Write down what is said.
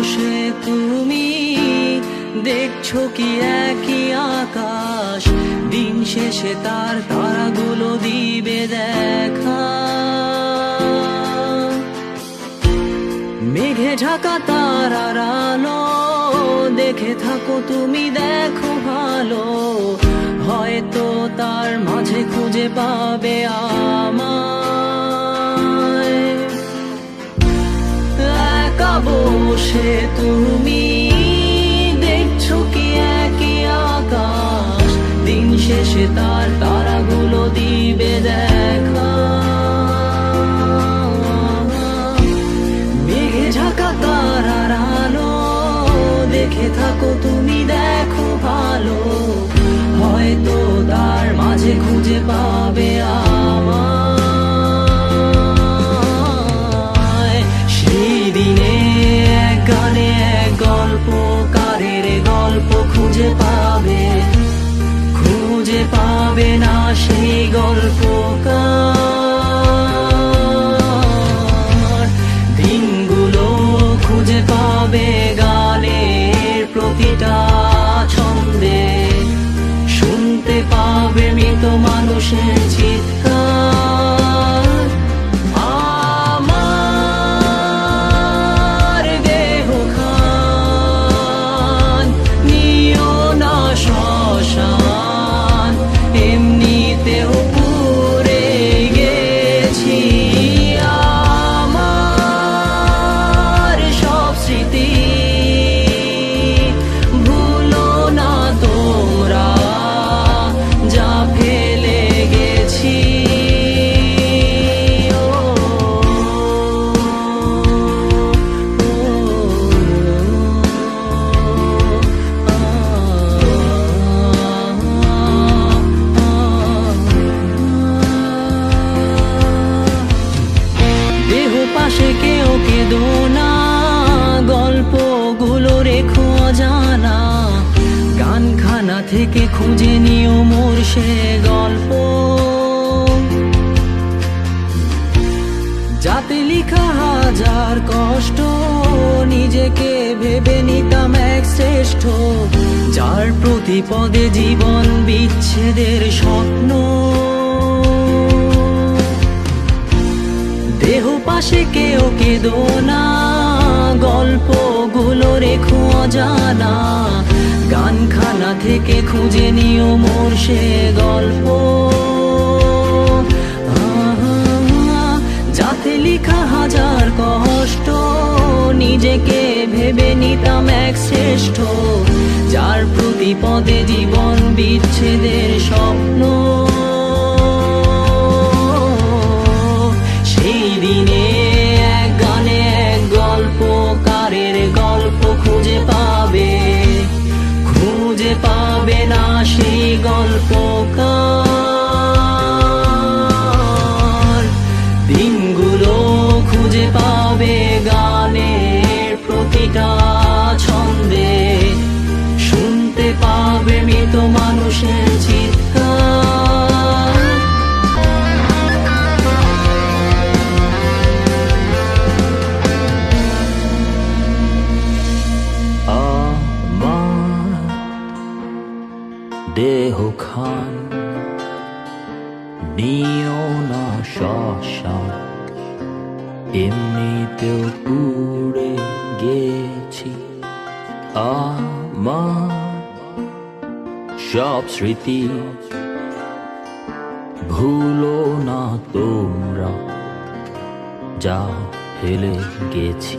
বসে তুমি দেখছো কি একই আকাশ, দিন শেষে তার তারাগুলো দিবে দেখা। মেঘে ঢাকা তারার আলো দেখে থাকো তুমি, দেখো ভালো, হয়তো তার মাঝে খুঁজে পাবে আমায়। একা বসে তুমি দেখছো কি একই আকাশ, দিন শেষে তার তারাগুলো দিবে দেখা। মেঘে ঢাকা তারার আলো দেখে থাকো তুমি, দেখো ভালো, হয়তো তার মাঝে খুঁজে পাবে আমায়। সেই দিনে এক গানে এক গল্পকারের গল্প খুঁজে পাবে, খুঁজে পাবে না সেই গল্পকার। দিনগুলো খুঁজে পাবে গানের প্রতিটা ছন্দে, শুনতে পাবে মৃত মানুষের চিৎকার। আমার দেহখান নিও না শ্মশান, এমনিতেও পুড়ে গেছি। আমার সব স্মৃতি ভুলো না তোমরা, যা ফেলে গেছি। দেহ পাশে কেউ কেঁদো না, গল্পগুলো রেখো অজানা, গানখানা থেকে খুঁজে নিও মোর সে গল্প, যাতে লিখা হাজার কষ্ট নিজেকে ভেবে নিতাম এক শ্রেষ্ঠ, যার প্রতি পদে জীবন বিচ্ছেদের স্বপ্ন। দেহ পাশে কেউ কেঁদো না, গল্পগুলো রেখো অজানা, গানখানা থেকে খুঁজে নিও মোর সে গল্প, যাতে লিখা হাজার কষ্ট নিজেকে ভেবে নিতাম এক শ্রেষ্ঠ, যার প্রতি পদে জীবন বিচ্ছেদের স্বপ্ন। সেই দিনে এক গানে এক গল্পকারের গল্প খুঁজে পাবে, খুঁজে পাবে না সেই গল্পকার। দিনগুলো খুঁজে পাবে গানের প্রতিটা ছন্দে, শুনতে পাবে মৃত মানুষের চিৎকার। আমার দেহখান নিও না শ্মশান, এমনিতেও পুড়ে গেছি। আমার সব স্মৃতি ভুলো না তোমরা, যা ফেলে গেছি।